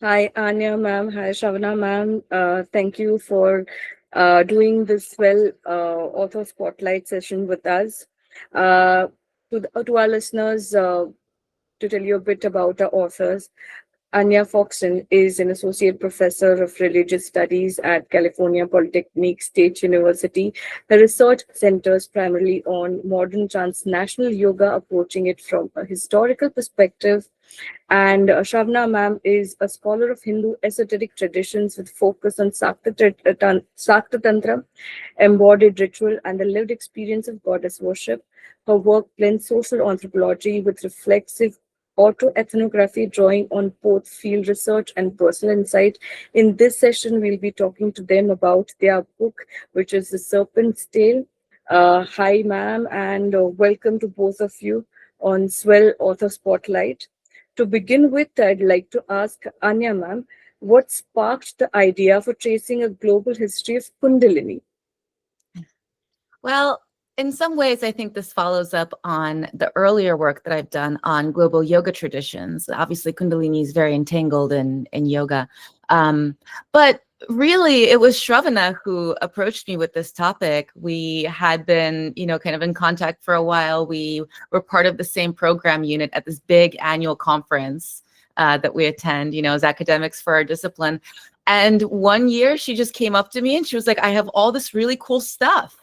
Hi, Anya ma'am. Hi, Shavana ma'am. Thank you for doing this Swell author spotlight session with us. To our listeners, to tell you a bit about our authors, Anya Foxon is an associate professor of religious studies at California Polytechnic State University. Her research centers primarily on modern transnational yoga, approaching it from a historical perspective. And Shavna ma'am is a scholar of Hindu esoteric traditions with focus on Sakta Tantra, embodied ritual, and the lived experience of goddess worship. Her work blends social anthropology with reflexive autoethnography, drawing on both field research and personal insight. In this session, we'll be talking to them about their book, which is The Serpent's Tale. Hi, ma'am, and welcome to both of you on Swell Author Spotlight. To begin with, I'd like to ask Anya, ma'am, what sparked the idea for tracing a global history of Kundalini? Well, in some ways, I think this follows up on the earlier work that I've done on global yoga traditions. Obviously, Kundalini is very entangled in yoga. But really, it was Shravana who approached me with this topic. We had been, kind of in contact for a while. We were part of the same program unit at this big annual conference that we attend, as academics for our discipline. And one year, she just came up to me and she was like, I have all this really cool stuff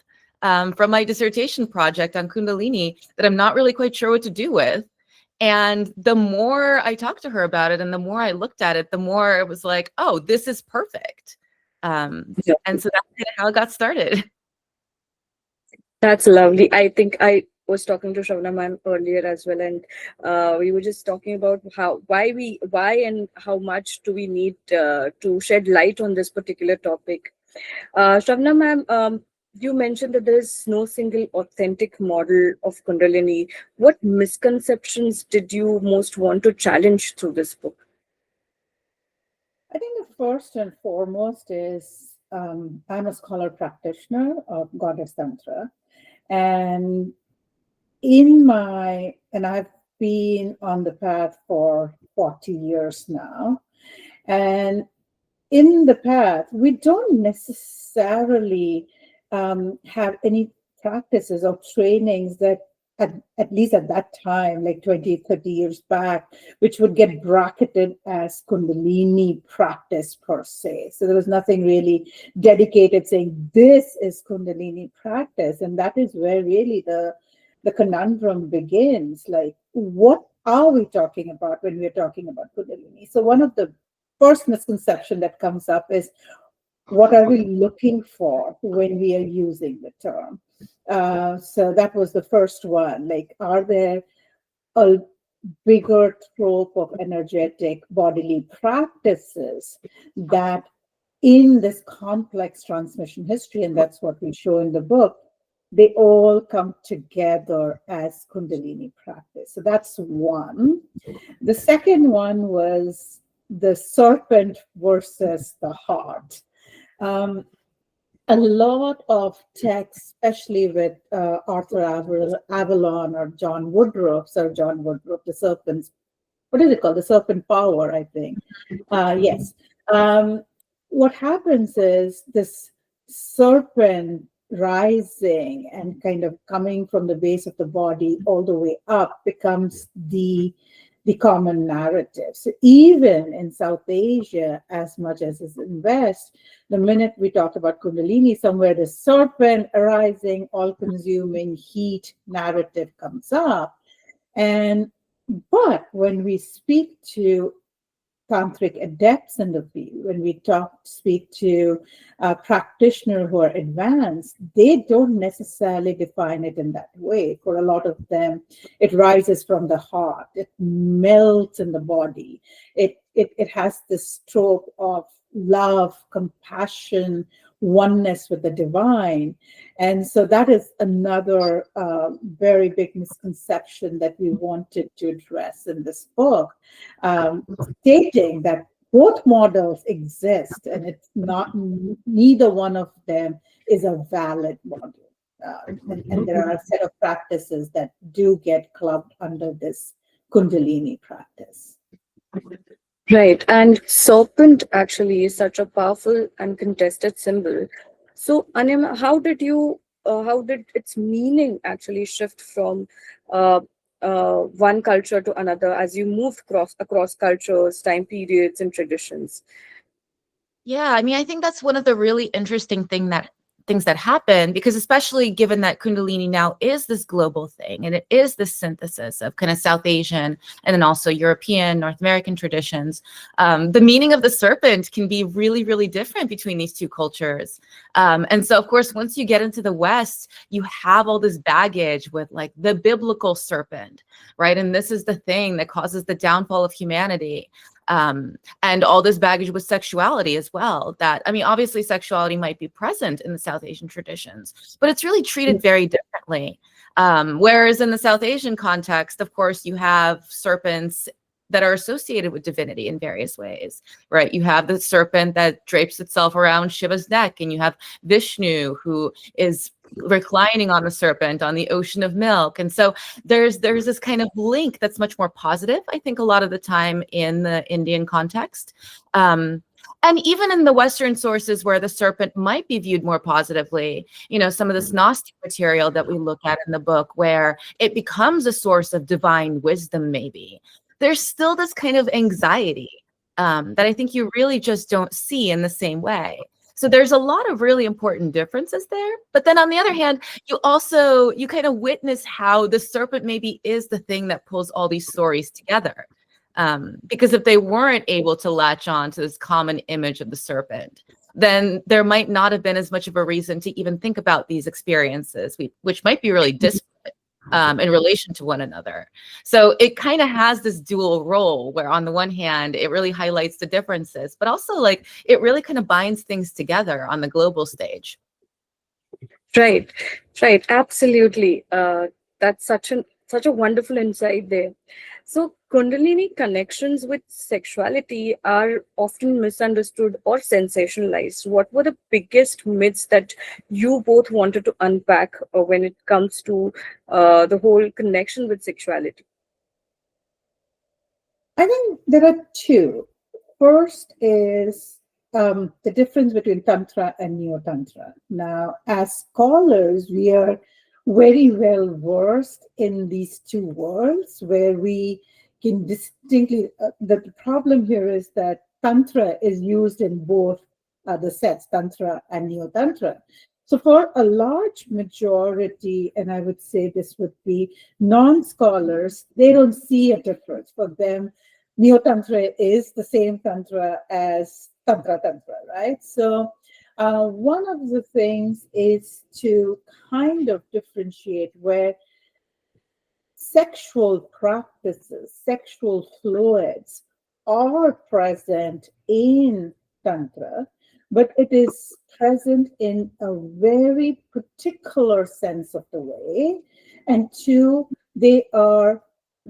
from my dissertation project on Kundalini that I'm not really quite sure what to do with. And the more I talked to her about it and the more I looked at it, the more it was like, oh, this is perfect. And so that's kind of how it got started. That's lovely. I think I was talking to Shavna ma'am earlier as well, and we were just talking about why and how much do we need to shed light on this particular topic. Shavna ma'am, you mentioned that there is no single authentic model of Kundalini. What misconceptions did you most want to challenge through this book? I think the first and foremost is I'm a scholar practitioner of Goddess Tantra. And I've been on the path for 40 years now. And in the path, we don't necessarily have any practices or trainings that at least at that time, like 20, 30 years back, which would get bracketed as Kundalini practice per se. So there was nothing really dedicated saying this is Kundalini practice. And that is where really the conundrum begins. Like, what are we talking about when we're talking about Kundalini? So one of the first misconception that comes up is, what are we looking for when we are using the term? So that was the first one. Like, are there a bigger trope of energetic bodily practices that in this complex transmission history, and that's what we show in the book, they all come together as Kundalini practice. So that's one. The second one was the serpent versus the heart. A lot of texts, especially with Arthur Avalon or John Woodruff, Sir John Woodruff, the serpents, what is it called? The serpent power, I think. Yes. What happens is this serpent rising and kind of coming from the base of the body all the way up becomes the common narrative. So even in South Asia, as much as is in West, the minute we talk about Kundalini, somewhere the serpent arising, all-consuming heat narrative comes up. But when we speak to tantric adepts in the field, when we speak to practitioners who are advanced, they don't necessarily define it in that way. For a lot of them, it rises from the heart, it melts in the body, it has this trope of love, compassion, oneness with the divine. And so that is another very big misconception that we wanted to address in this book, stating that both models exist and it's not, neither one of them is a valid model. And there are a set of practices that do get clubbed under this Kundalini practice. Right. And serpent actually is such a powerful and contested symbol. So, Anima, how did its meaning actually shift from uh, one culture to another as you moved across cultures, time periods, and traditions? Yeah, I mean, I think that's one of the really interesting things that happen, because especially given that Kundalini now is this global thing and it is this synthesis of kind of South Asian and then also European, North American traditions, the meaning of the serpent can be really, really different between these two cultures. And so, of course, once you get into the West, you have all this baggage with like the biblical serpent, right? And this is the thing that causes the downfall of humanity. And all this baggage with sexuality as well. That, I mean, obviously sexuality might be present in the South Asian traditions, but it's really treated very differently. Whereas in the South Asian context, of course, you have serpents that are associated with divinity in various ways, right? You have the serpent that drapes itself around Shiva's neck, and you have Vishnu, who is reclining on the serpent on the ocean of milk. And so there's this kind of link that's much more positive, I think, a lot of the time in the Indian context. And even in the Western sources where the serpent might be viewed more positively, you know, some of this Gnostic material that we look at in the book where it becomes a source of divine wisdom, maybe, there's still this kind of anxiety that I think you really just don't see in the same way. So there's a lot of really important differences there. But then on the other hand, you kind of witness how the serpent maybe is the thing that pulls all these stories together. Because if they weren't able to latch on to this common image of the serpent, then there might not have been as much of a reason to even think about these experiences, which might be really disparate in relation to one another. So it kind of has this dual role where on the one hand, it really highlights the differences, but also like it really kind of binds things together on the global stage. Right, right, absolutely. That's such a wonderful insight there. So, Kundalini connections with sexuality are often misunderstood or sensationalized. What were the biggest myths that you both wanted to unpack when it comes to the whole connection with sexuality? I think there are two. First is the difference between Tantra and Neo Tantra. Now, as scholars, we are very well versed in these two worlds where we can distinctly. The problem here is that Tantra is used in both the sets, Tantra and Neo Tantra. So, for a large majority, and I would say this would be non scholars, they don't see a difference. For them, Neo Tantra is the same Tantra as Tantra, right? So, one of the things is to kind of differentiate where sexual practices, sexual fluids are present in Tantra, but it is present in a very particular sense of the way. And two, they are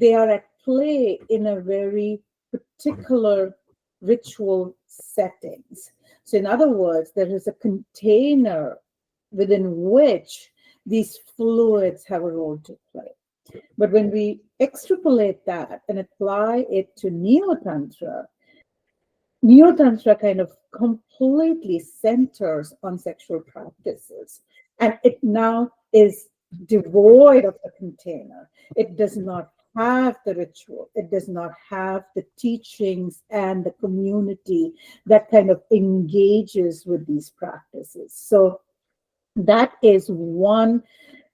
at play in a very particular ritual settings. So, in other words, there is a container within which these fluids have a role to play. But when we extrapolate that and apply it to Neo Tantra kind of completely centers on sexual practices. And it now is devoid of the container. It does not have the ritual, it does not have the teachings and the community that kind of engages with these practices. So that is one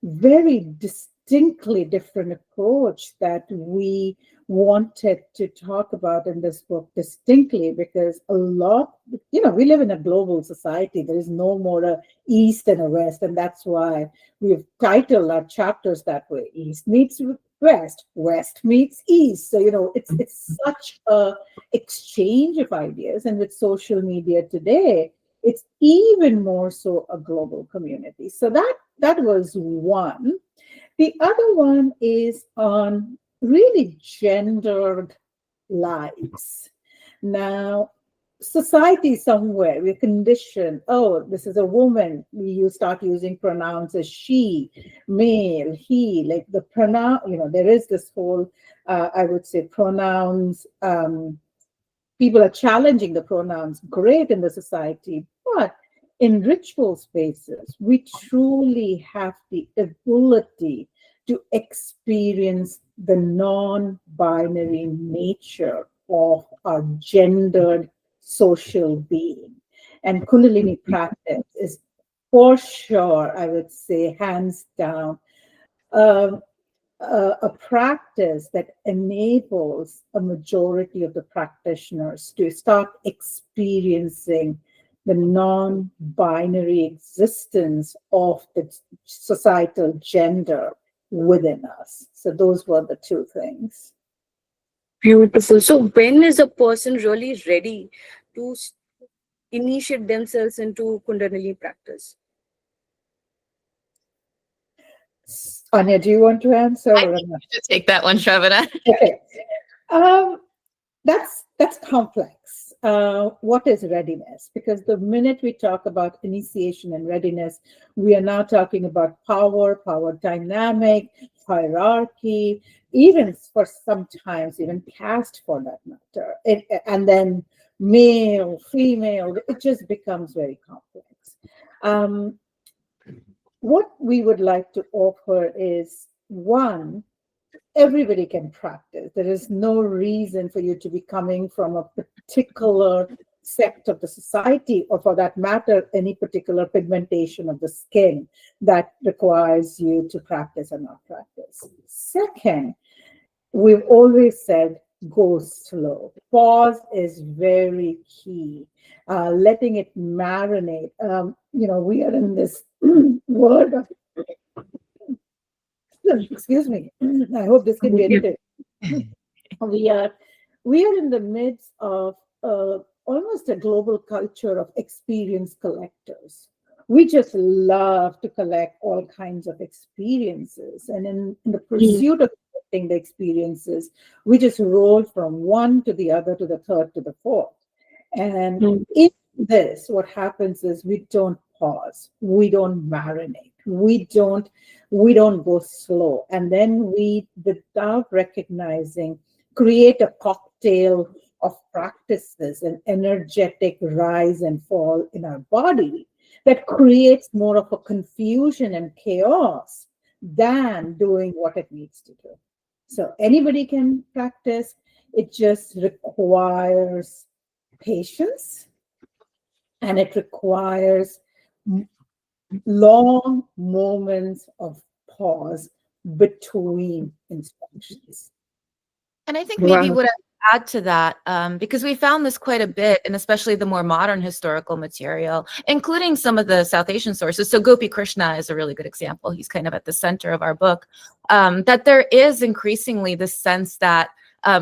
very distinctly different approach that we wanted to talk about in this book distinctly, because a lot, we live in a global society. There is no more a East and a West, and that's why we've titled our chapters that way: East meets West, West meets East. So it's such a exchange of ideas, and with social media today, it's even more so a global community. So that was one. The other one is on really gendered lives. Now, society somewhere, we're conditioned, oh, this is a woman. You start using pronouns as she, male, he, like the pronoun, there is this whole, I would say, pronouns people are challenging the pronouns, great in the society, but in ritual spaces, we truly have the ability to experience the non-binary nature of our gendered social being. And Kundalini practice is for sure, I would say, hands down, um, a practice that enables a majority of the practitioners to start experiencing the non-binary existence of the societal gender within us. So those were the two things. Beautiful. So when is a person really ready to initiate themselves into Kundalini practice? Anya, do you want to answer? I think you should take that one, Shravana. Okay. Um, that's complex. What is readiness? Because the minute we talk about initiation and readiness, we are now talking about power dynamic, hierarchy, even for sometimes even caste for that matter. And then male, female, it just becomes very complex. What we would like to offer is one, everybody can practice. There is no reason for you to be coming from a particular sect of the society, or for that matter, any particular pigmentation of the skin that requires you to practice or not practice. Second, we've always said go slow. Pause is very key. Letting it marinate. We are in this world of, excuse me, I hope this can be edited. We are in the midst of almost a global culture of experience collectors. We just love to collect all kinds of experiences, and in the pursuit of collecting the experiences, we just roll from one to the other, to the third, to the fourth. And in this, what happens is we don't pause, we don't marinate, we don't go slow, and then we, without recognizing, create a cocktail of practices and energetic rise and fall in our body that creates more of a confusion and chaos than doing what it needs to do. So anybody can practice. It just requires patience, and it requires long moments of pause between instructions. And I think maybe Wow. what I add to that, because we found this quite a bit, and especially the more modern historical material, including some of the South Asian sources. So Gopi Krishna is a really good example. He's kind of at the center of our book, that there is increasingly this sense that,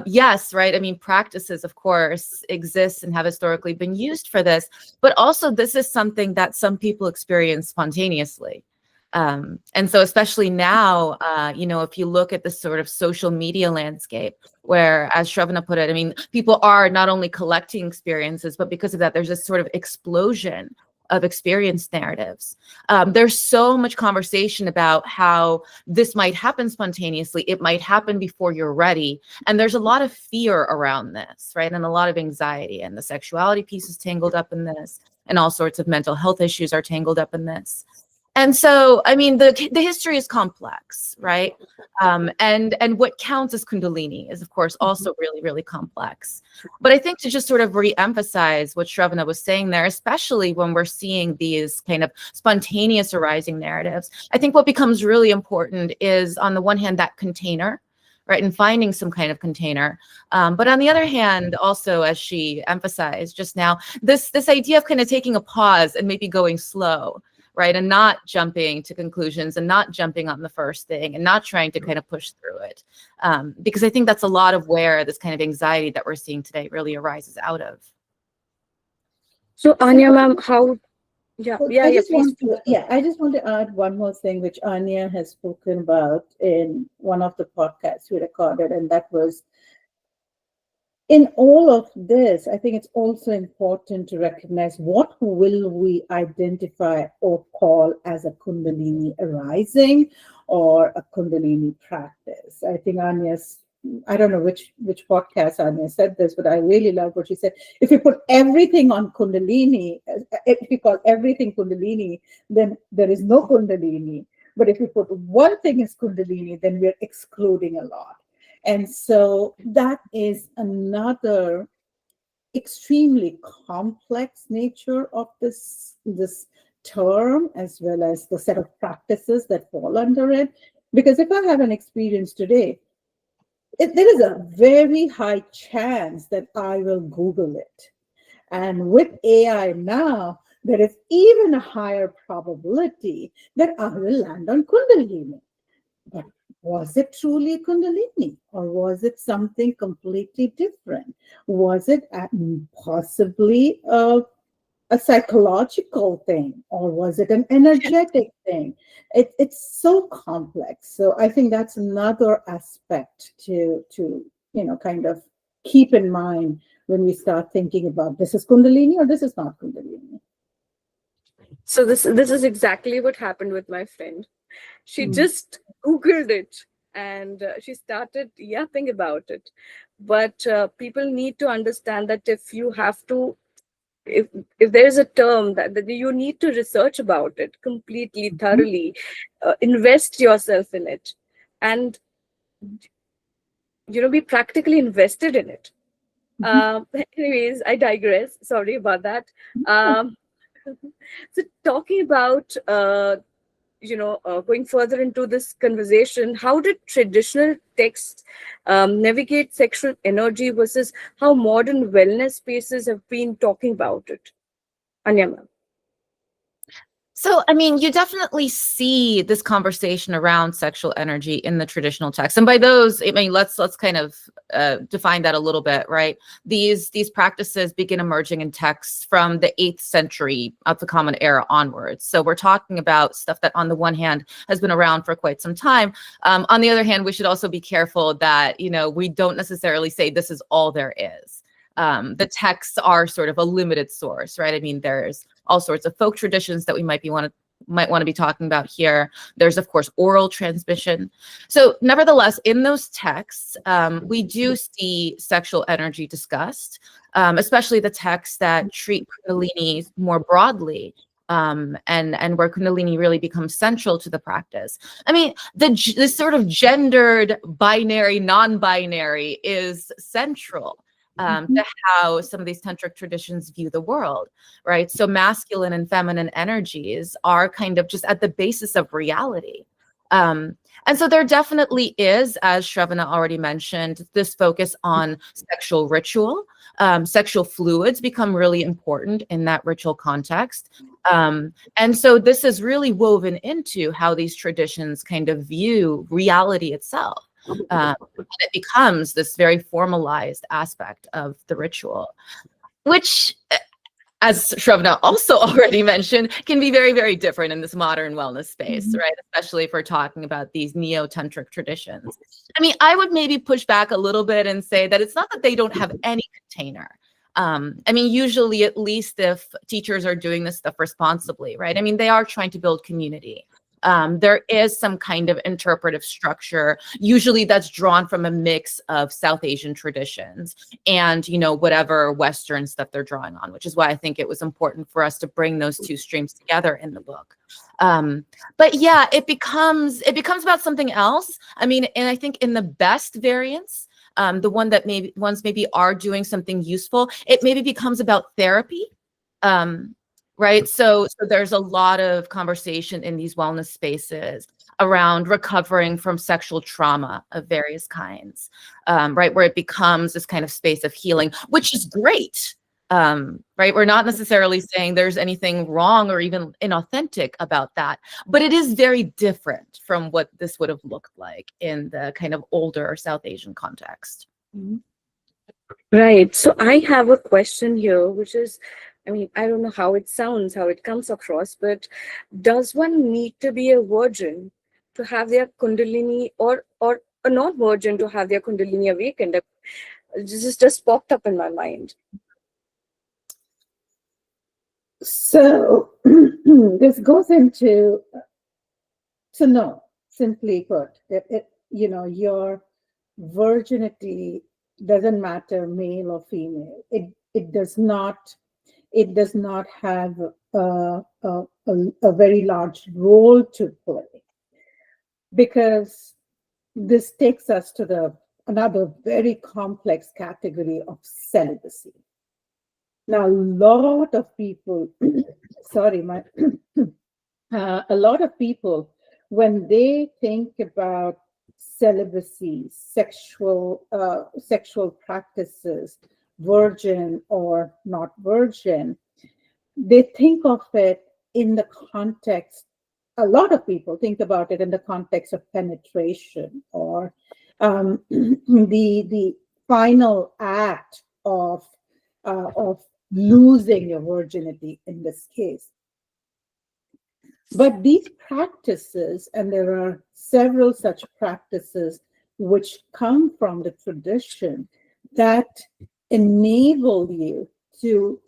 yes, right, I mean, practices, of course, exist and have historically been used for this, but also this is something that some people experience spontaneously. And so especially now, if you look at the sort of social media landscape, where, as Shravana put it, I mean, people are not only collecting experiences, but because of that, there's this sort of explosion of experience narratives. There's so much conversation about how this might happen spontaneously. It might happen before you're ready. And there's a lot of fear around this, right? And a lot of anxiety, and the sexuality piece is tangled up in this, and all sorts of mental health issues are tangled up in this. And so, I mean, the history is complex, right? And what counts as Kundalini is, of course, also really, really complex. But I think to just sort of re-emphasize what Shravana was saying there, especially when we're seeing these kind of spontaneous arising narratives, I think what becomes really important is, on the one hand, that container, right, and finding some kind of container. But on the other hand, also, as she emphasized just now, this idea of kind of taking a pause and maybe going slow, right? And not jumping to conclusions, and not jumping on the first thing, and not trying to kind of push through it. Because I think that's a lot of where this kind of anxiety that we're seeing today really arises out of. So Anya ma'am, how? I just Please. want to add one more thing, which Anya has spoken about in one of the podcasts we recorded, and that was, in all of this, I think it's also important to recognize what will we identify or call as a Kundalini arising or a Kundalini practice. I think Anya I don't know which podcast Anya said this, but I really love what she said. If you put everything on Kundalini, if you call everything Kundalini, then there is no Kundalini. But if you put one thing as Kundalini, then we're excluding a lot. And so that is another extremely complex nature of this term, as well as the set of practices that fall under it. Because if I have an experience today, there is a very high chance that I will Google it. And with AI now, there is even a higher probability that I will land on Kundalini. But was it truly Kundalini, or was it something completely different? Was it possibly a psychological thing, or was it an energetic thing? It's so complex. So I think that's another aspect to kind of keep in mind when we start thinking about this is Kundalini or this is not Kundalini. So this is exactly what happened with my friend. She just Googled it, and she started yapping about it. But people need to understand that if you have to, if there is a term that you need to research about it completely, thoroughly, invest yourself in it, and be practically invested in it. Anyways, I digress. Sorry about that. So talking about going further into this conversation, how did traditional texts navigate sexual energy versus how modern wellness spaces have been talking about it? Anya ma'am. So, I mean, you definitely see this conversation around sexual energy in the traditional text, and by those, I mean, let's kind of define that a little bit, right? These practices begin emerging in texts from the 8th century of the Common Era onwards. So we're talking about stuff that, on the one hand, has been around for quite some time. On the other hand, we should also be careful that we don't necessarily say this is all there is. The texts are sort of a limited source, right? I mean, there's all sorts of folk traditions that we might want to be talking about here. There's, of course, oral transmission. So nevertheless, in those texts, we do see sexual energy discussed, especially the texts that treat Kundalini more broadly. And where Kundalini really becomes central to the practice. I mean, this sort of gendered binary, non-binary is central to how some of these tantric traditions view the world, right? So masculine and feminine energies are kind of just at the basis of reality. And so there definitely is, as Shravana already mentioned, this focus on sexual ritual. Sexual fluids become really important in that ritual context. And so this is really woven into how these traditions kind of view reality itself. And it becomes this very formalized aspect of the ritual, which, as Shravana also already mentioned, can be very, very different in this modern wellness space, right? Especially if we're talking about these neo-tantric traditions. I mean, I would maybe push back a little bit and say that it's not that they don't have any container. I mean, usually, at least if teachers are doing this stuff responsibly, right? I mean, they are trying to build community. There is some kind of interpretive structure, usually that's drawn from a mix of South Asian traditions and, whatever Western stuff they're drawing on, which is why I think it was important for us to bring those two streams together in the book. But yeah, it becomes about something else. I mean, and I think in the best variants, the ones maybe are doing something useful, it maybe becomes about therapy. Right. So there's a lot of conversation in these wellness spaces around recovering from sexual trauma of various kinds, right, where it becomes this kind of space of healing, which is great. Right. We're not necessarily saying there's anything wrong or even inauthentic about that, but it is very different from what this would have looked like in the kind of older South Asian context. Right. So I have a question here, which is, I mean, I don't know how it sounds, how it comes across, but does one need to be a virgin to have their Kundalini, or a non-virgin to have their Kundalini awakened? This is just popped up in my mind. So this goes so no, simply put, your virginity doesn't matter male or female. It does not have a very large role to play, because this takes us to the another very complex category of celibacy. Now, a lot of people, sorry, my a lot of people, when they think about celibacy, sexual practices, virgin or not virgin, they think of it in the context. A lot of people think about it in the context of penetration, or the final act of losing your virginity in this case. But these practices, and there are several such practices which come from the tradition that enable you to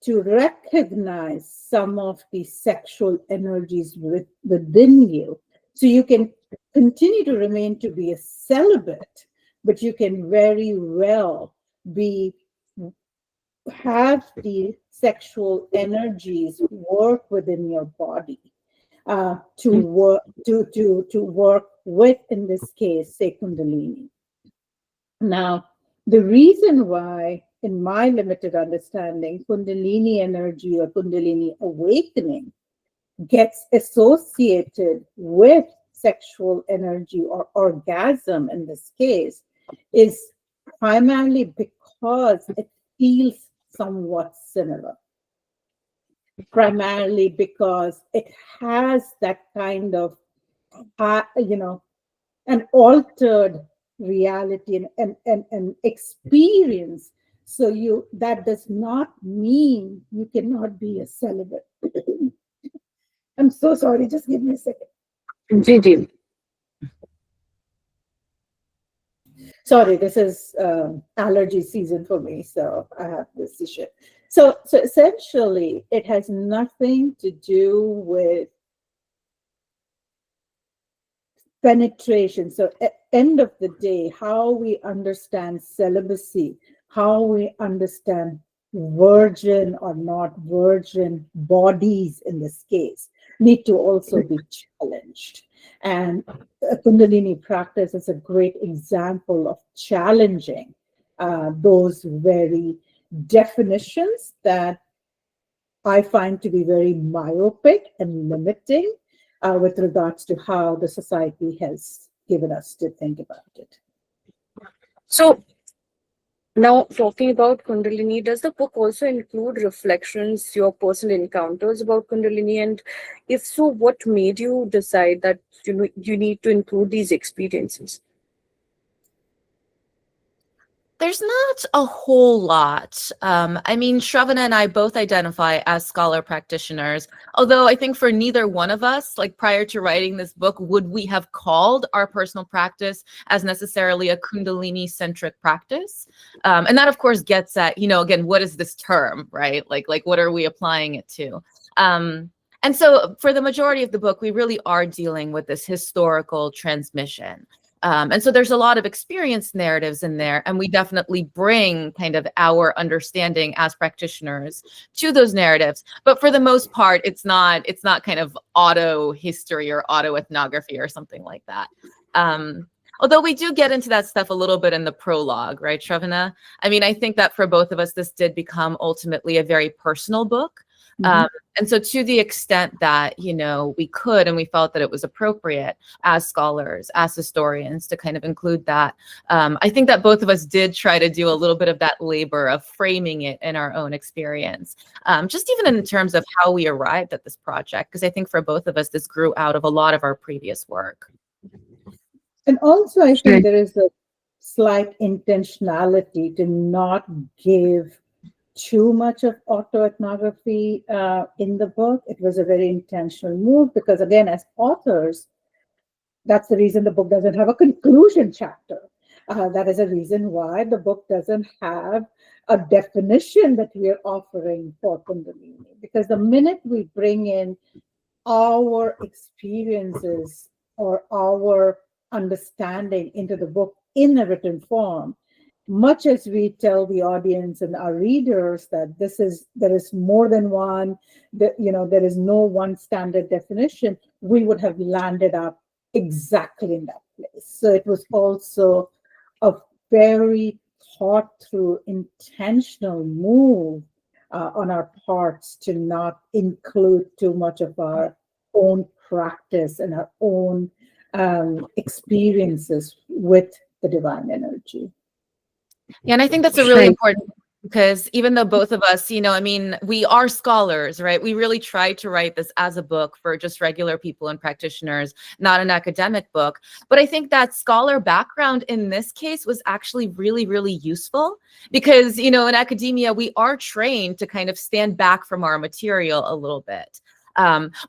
recognize some of the sexual energies within you. So you can continue to remain to be a celibate, but you can very well have the sexual energies work within your body to work with, in this case, say, Kundalini. Now, the reason why, in my limited understanding, Kundalini energy or Kundalini awakening gets associated with sexual energy or orgasm in this case is primarily because it feels somewhat similar. Primarily because it has that kind of, an altered reality and experience. So that does not mean you cannot be a celibate. I'm so sorry, just give me a second. Gigi. Sorry, this is allergy season for me, so I have this issue. So essentially, it has nothing to do with penetration. So at end of the day, how we understand celibacy, how we understand virgin or not virgin bodies in this case, need to also be challenged. And a Kundalini practice is a great example of challenging those very definitions that I find to be very myopic and limiting with regards to how the society has given us to think about it. So now, talking about Kundalini, does the book also include reflections, your personal encounters about Kundalini? And if so, what made you decide that you need to include these experiences? There's not a whole lot. I mean, Shravana and I both identify as scholar practitioners, although I think for neither one of us, like prior to writing this book, would we have called our personal practice as necessarily a Kundalini-centric practice. And that, of course, gets at, again, what is this term, right? Like what are we applying it to? And so for the majority of the book, we really are dealing with this historical transmission. And so there's a lot of experience narratives in there, and we definitely bring kind of our understanding as practitioners to those narratives. But for the most part, it's not kind of auto history or auto ethnography or something like that. Although we do get into that stuff a little bit in the prologue, right, Shravana? I mean, I think that for both of us, this did become ultimately a very personal book. Mm-hmm. And so to the extent that, we could, and we felt that it was appropriate as scholars, as historians, to kind of include that, I think that both of us did try to do a little bit of that labor of framing it in our own experience, just even in terms of how we arrived at this project, because I think for both of us, this grew out of a lot of our previous work. And also, I think there is a slight intentionality to not give too much of autoethnography in the book. It was a very intentional move because, again, as authors, that's the reason the book doesn't have a conclusion chapter. That is a reason why the book doesn't have a definition that we are offering for Kundalini. Because the minute we bring in our experiences or our understanding into the book, in a written form, much as we tell the audience and our readers that there is more than one, that there is no one standard definition, we would have landed up exactly in that place. So it was also a very thought through, intentional move on our parts to not include too much of our own practice and our own experiences with the divine energy. Yeah, and I think that's a really Right. important, because even though both of us, I mean, we are scholars, right? We really tried to write this as a book for just regular people and practitioners, not an academic book. But I think that scholar background in this case was actually really, really useful, because, in academia, we are trained to kind of stand back from our material a little bit.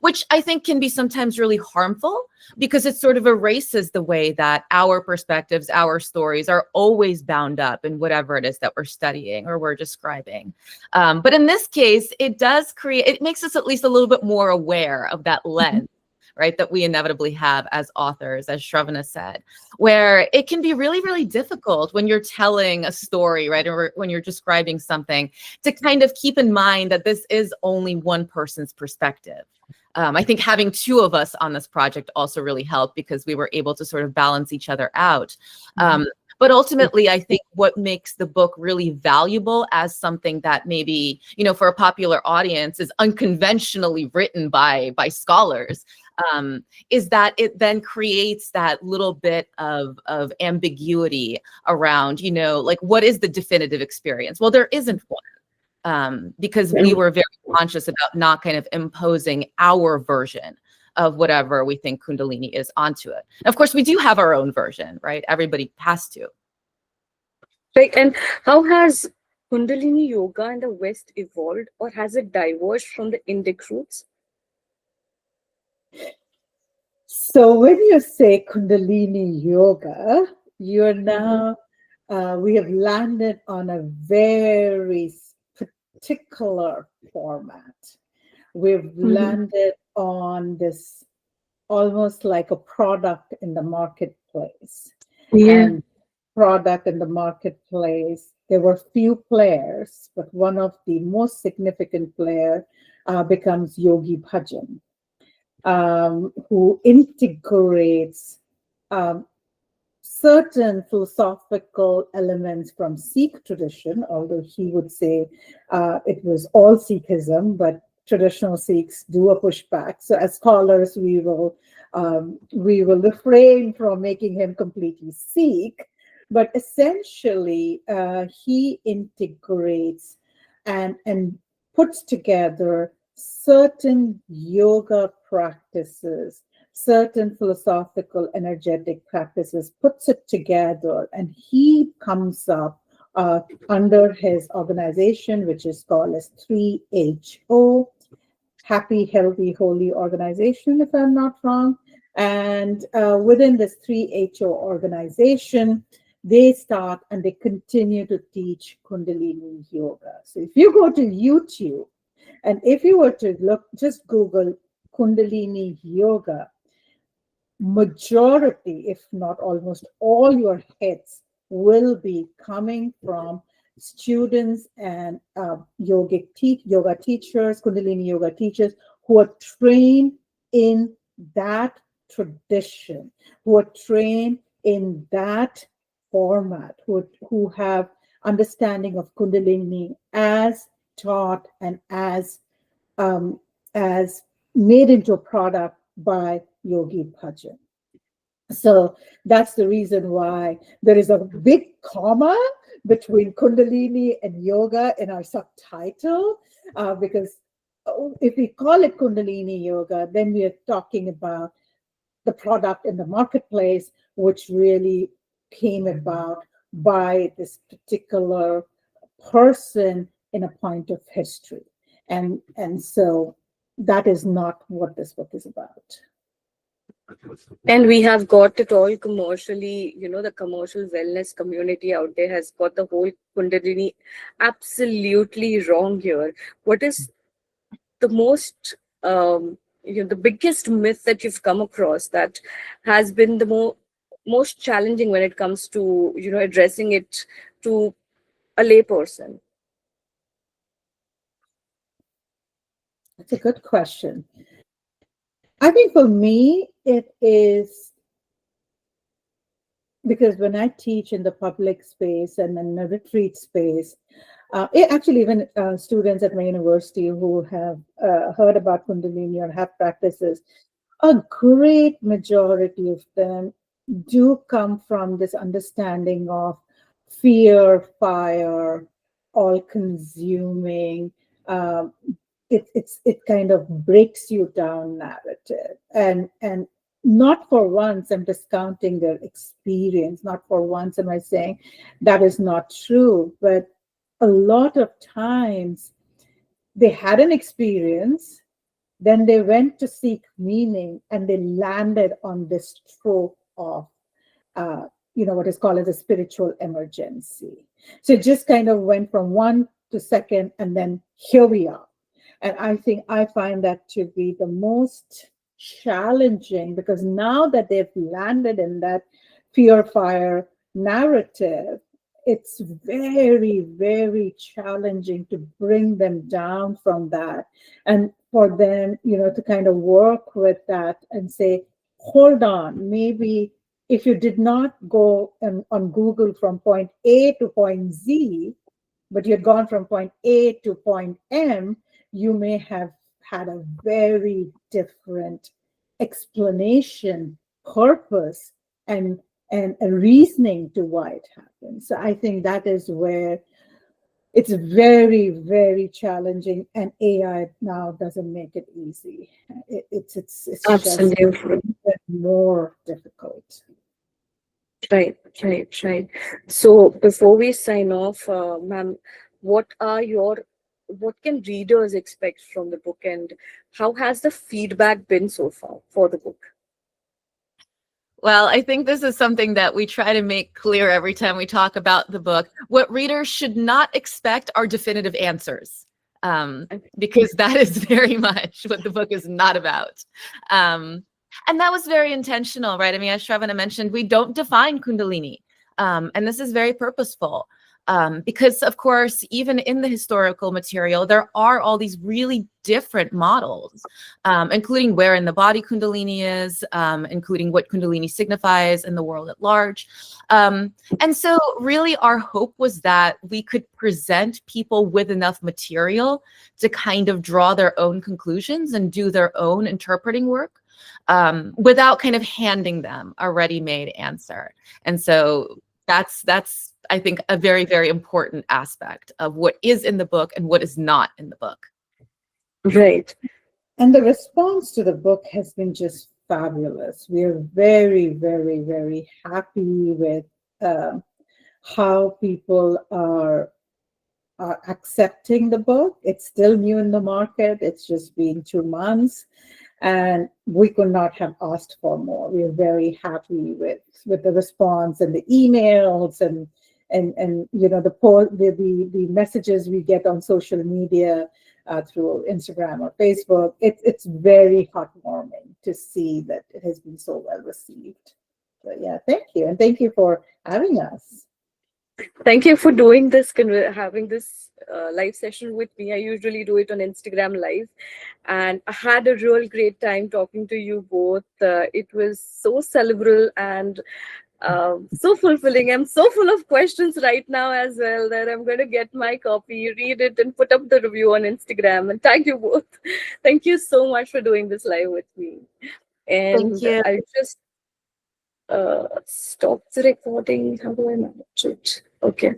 Which I think can be sometimes really harmful, because it sort of erases the way that our perspectives, our stories are always bound up in whatever it is that we're studying or we're describing. But in this case, it makes us at least a little bit more aware of that lens, right, that we inevitably have as authors, as Shravana said, where it can be really, really difficult when you're telling a story, right, or when you're describing something, to kind of keep in mind that this is only one person's perspective. I think having two of us on this project also really helped, because we were able to sort of balance each other out. But ultimately, I think what makes the book really valuable as something that maybe, for a popular audience is unconventionally written by scholars, is that it then creates that little bit of ambiguity around, like, what is the definitive experience? Well, there isn't one, because we were very conscious about not kind of imposing our version of whatever we think Kundalini is onto it. Of course, we do have our own version, right? Everybody has to. Right. And how has Kundalini yoga in the West evolved, or has it diverged from the Indic roots? So when you say Kundalini yoga, you're now, we have landed on a very particular format. We've landed on this almost like a product in the marketplace. And product in the marketplace, there were few players, but one of the most significant player becomes Yogi Bhajan, who integrates certain philosophical elements from Sikh tradition, although he would say it was all Sikhism, but traditional Sikhs do a pushback. So as scholars, we will refrain from making him completely Sikh, but essentially he integrates and puts together certain yoga practices, certain philosophical energetic practices, puts it together, and he comes up under his organization, which is called as 3HO, Happy, Healthy, Holy Organization, if I'm not wrong. And within this 3HO organization, they start and they continue to teach Kundalini yoga. So if you go to YouTube, and if you were to look, just Google Kundalini yoga, majority, if not almost all your hits will be coming from students and yoga teachers, Kundalini yoga teachers, who are trained in that tradition, who are trained in that format, who have understanding of Kundalini as taught and as made into a product by Yogi Bhajan. So that's the reason why there is a big comma between Kundalini and yoga in our subtitle, because if we call it Kundalini yoga, then we are talking about the product in the marketplace, which really came about by this particular person in a point of history. And so that is not what this book is about. And we have got it all commercially, the commercial wellness community out there has got the whole Kundalini absolutely wrong here. What is the most, the biggest myth that you've come across that has been the most challenging when it comes to, addressing it to a lay person? That's a good question. I think for me, it is because when I teach in the public space and in the retreat space, actually, even students at my university who have heard about Kundalini or have practices, a great majority of them do come from this understanding of fear, fire, all consuming. It kind of breaks you down narrative, and not for once I'm discounting their experience. Not for once am I saying that is not true, but a lot of times they had an experience, then they went to seek meaning, and they landed on this trope of, what is called as a spiritual emergency. So it just kind of went from one to second, and then here we are. And I think I find that to be the most challenging, because now that they've landed in that fear fire narrative, it's very, very challenging to bring them down from that, and for them, to kind of work with that and say, hold on, maybe if you did not go on Google from point A to point Z, but you had gone from point A to point M, you may have had a very different explanation, purpose, and a reasoning to why it happened. So I think that is where it's very, very challenging, and AI now doesn't make it easy. It's just Absolutely. more difficult. Right, right, right. So before we sign off, ma'am, what can readers expect from the book, and how has the feedback been so far for the book? Well, I think this is something that we try to make clear every time we talk about the book. What readers should not expect are definitive answers, because that is very much what the book is not about. And that was very intentional, right? I mean, as Shravana mentioned, we don't define Kundalini. And this is very purposeful. Because, of course, even in the historical material, there are all these really different models, including where in the body Kundalini is, including what Kundalini signifies in the world at large. And so really our hope was that we could present people with enough material to kind of draw their own conclusions and do their own interpreting work, without kind of handing them a ready-made answer. And so that's I think a very, very important aspect of what is in the book and what is not in the book. Right. And the response to the book has been just fabulous. We are very, very, very happy with how people are accepting the book. It's still new in the market. It's just been 2 months, and we could not have asked for more. We are very happy with the response and the emails and the messages we get on social media through Instagram or Facebook. It's very heartwarming to see that it has been so well received. So yeah, thank you, and thank you for having us. Thank you for doing this, having this live session with me. I usually do it on Instagram Live, and I had a real great time talking to you both. It was so cerebral and so fulfilling. I'm so full of questions right now as well that I'm going to get my copy, read it, and put up the review on Instagram. And thank you both. Thank you so much for doing this live with me. And Thank you. I'll just stop the recording. How do I manage it? Okay.